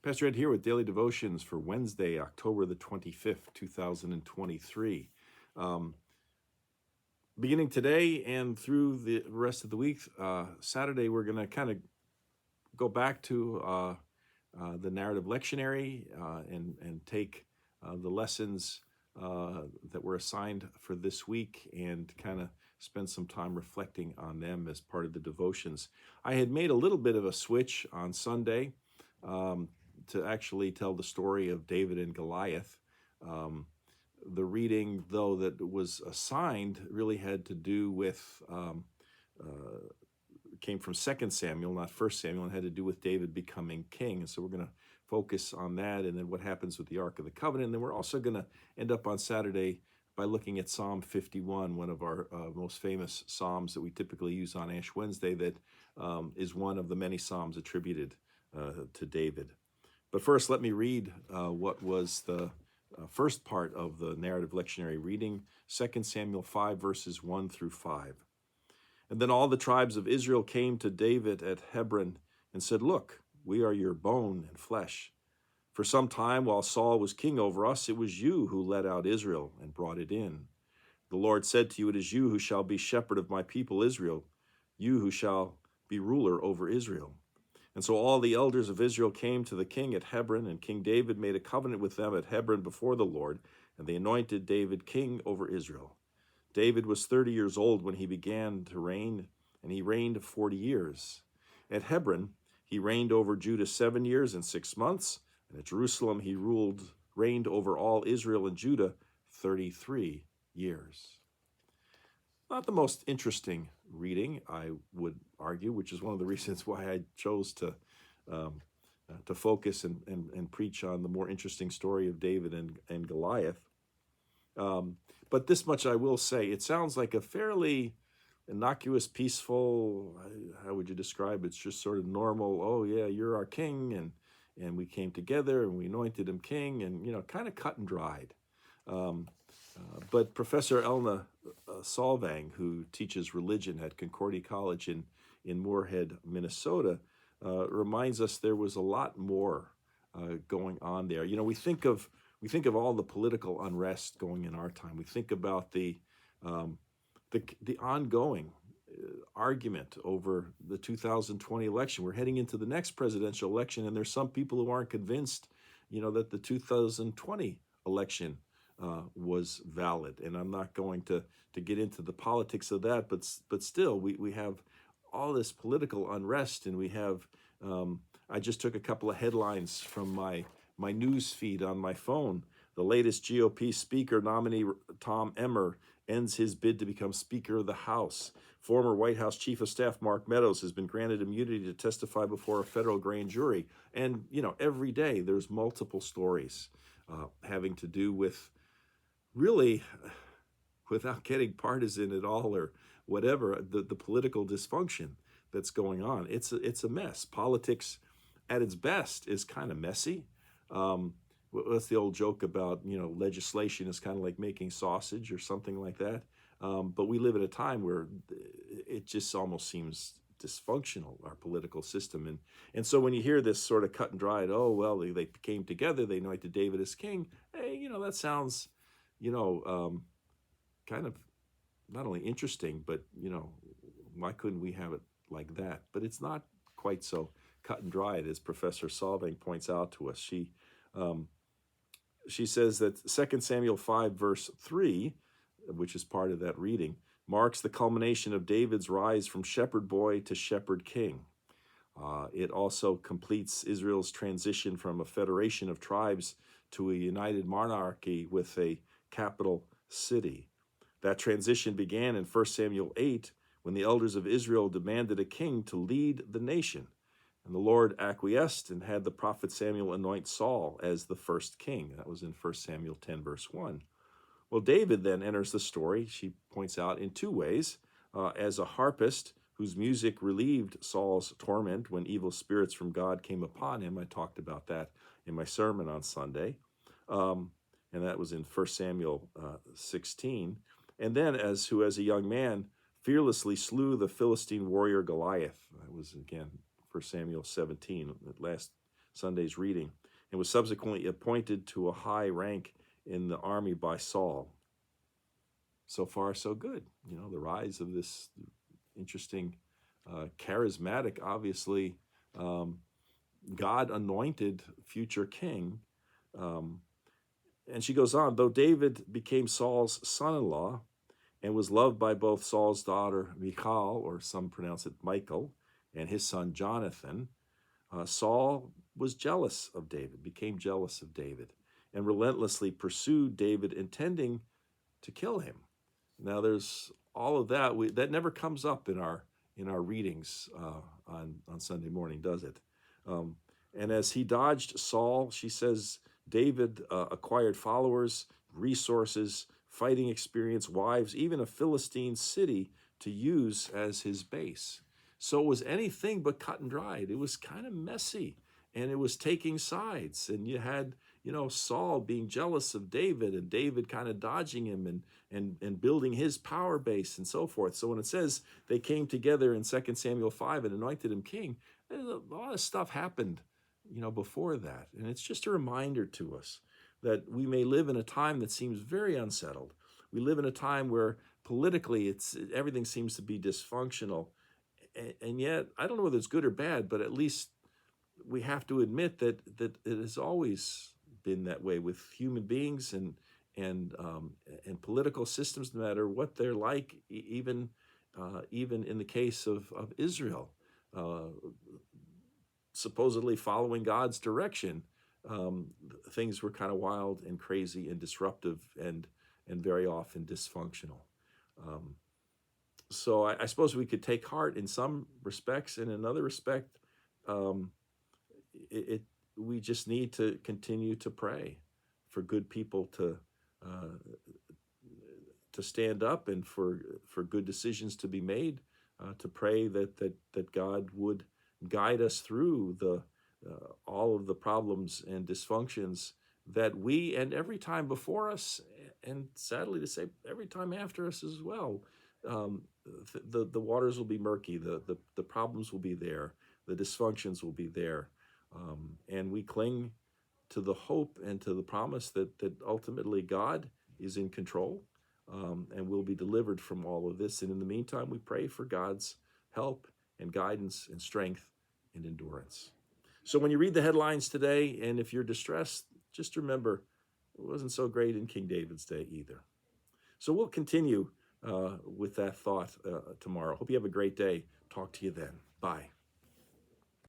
Pastor Ed here with Daily Devotions for Wednesday, October the 25th, 2023. Beginning today and through the rest of the week, Saturday, we're going to kind of go back to the narrative lectionary and take the lessons that were assigned for this week and kind of spend some time reflecting on them as part of the devotions. I had made a little bit of a switch on Sunday to actually tell the story of David and Goliath. The reading, though, that was assigned really had to do with, came from 2 Samuel, not 1 Samuel, and had to do with David becoming king. And so we're going to focus on that and then what happens with the Ark of the Covenant. And then we're also going to end up on Saturday by looking at Psalm 51, one of our most famous psalms that we typically use on Ash Wednesday, that is one of the many psalms attributed to David. But first, let me read what was the first part of the narrative lectionary reading, 2 Samuel 5, verses 1 through 5. And then all the tribes of Israel came to David at Hebron and said, "Look, we are your bone and flesh. For some time while Saul was king over us, it was you who led out Israel and brought it in. The Lord said to you, it is you who shall be shepherd of my people Israel, you who shall be ruler over Israel." And so all the elders of Israel came to the king at Hebron, and King David made a covenant with them at Hebron before the Lord, and they anointed David king over Israel. David was 30 years old when he began to reign, and he reigned 40 years. At Hebron, he reigned over Judah 7 years and 6 months, and at Jerusalem he reigned over all Israel and Judah 33 years. Not the most interesting reading, I would argue, which is one of the reasons why I chose to focus and preach on the more interesting story of David and Goliath. But this much I will say, it sounds like a fairly innocuous, peaceful, how would you describe it? It's just sort of normal, oh yeah, you're our king, and we came together and we anointed him king, and kind of cut and dried. But Professor Elna Solvang, who teaches religion at Concordia College in Moorhead, Minnesota, reminds us there was a lot more going on there. We think of all the political unrest going in our time. We think about the ongoing argument over the 2020 election. We're heading into the next presidential election, and there's some people who aren't convinced, that the 2020 election was valid. And I'm not going to get into the politics of that, but still, we have all this political unrest, and we have, I just took a couple of headlines from my news feed on my phone. The latest GOP speaker nominee, Tom Emmer, ends his bid to become Speaker of the House. Former White House Chief of Staff Mark Meadows has been granted immunity to testify before a federal grand jury. And, every day there's multiple stories having to do with, really, without getting partisan at all or whatever, the political dysfunction that's going on. It's a mess. Politics at its best is kind of messy. That's the old joke about, legislation is kind of like making sausage or something like that. But we live at a time where it just almost seems dysfunctional, our political system. And so when you hear this sort of cut and dried, oh, well, they came together, they anointed David as king, hey, that sounds, kind of not only interesting, but, why couldn't we have it like that? But it's not quite so cut and dried, as Professor Solvang points out to us. She says that 2 Samuel 5, verse 3, which is part of that reading, marks the culmination of David's rise from shepherd boy to shepherd king. It also completes Israel's transition from a federation of tribes to a united monarchy with a capital city. That transition began in 1 Samuel 8, when the elders of Israel demanded a king to lead the nation. And the Lord acquiesced and had the prophet Samuel anoint Saul as the first king. That was in 1 Samuel 10, verse 1. Well, David then enters the story, she points out, in two ways. As a harpist whose music relieved Saul's torment when evil spirits from God came upon him. I talked about that in my sermon on Sunday. And that was in 1 Samuel 16. And then as a young man fearlessly slew the Philistine warrior Goliath. That was, again, 1 Samuel 17, Sunday's reading, and was subsequently appointed to a high rank in the army by Saul. So far, so good. The rise of this interesting, charismatic, obviously, God anointed future king. And she goes on, though David became Saul's son-in-law and was loved by both Saul's daughter Michal, or some pronounce it Michael, and his son Jonathan, Saul was jealous of David, became jealous of David, and relentlessly pursued David, intending to kill him. Now, there's all of that. That never comes up in our readings on Sunday morning, does it? And as he dodged Saul, she says, David acquired followers, resources, fighting experience, wives, even a Philistine city to use as his base. So it was anything but cut and dried. It was kind of messy, and it was taking sides. And you had, Saul being jealous of David, and David kind of dodging him and building his power base and so forth. So when it says they came together in 2 Samuel 5 and anointed him king, a lot of stuff happened, before that. And it's just a reminder to us that we may live in a time that seems very unsettled. We live in a time where politically everything seems to be dysfunctional. And yet, I don't know whether it's good or bad, but at least we have to admit that it has always been that way with human beings and political systems, no matter what they're like, even in the case of Israel, supposedly following God's direction, things were kind of wild and crazy and disruptive and very often dysfunctional. So I suppose we could take heart in some respects, and in another respect, we just need to continue to pray for good people to stand up and for good decisions to be made, to pray that God would guide us through all of the problems and dysfunctions that we, and every time before us, and sadly to say, every time after us as well, the waters will be murky, the problems will be there, the dysfunctions will be there, and we cling to the hope and to the promise that ultimately God is in control, and will be delivered from all of this. And in the meantime, we pray for God's help and guidance and strength and endurance. So when you read the headlines today, and if you're distressed, just remember, it wasn't so great in King David's day either. So we'll continue with that thought tomorrow. Hope you have a great day. Talk to you then. Bye.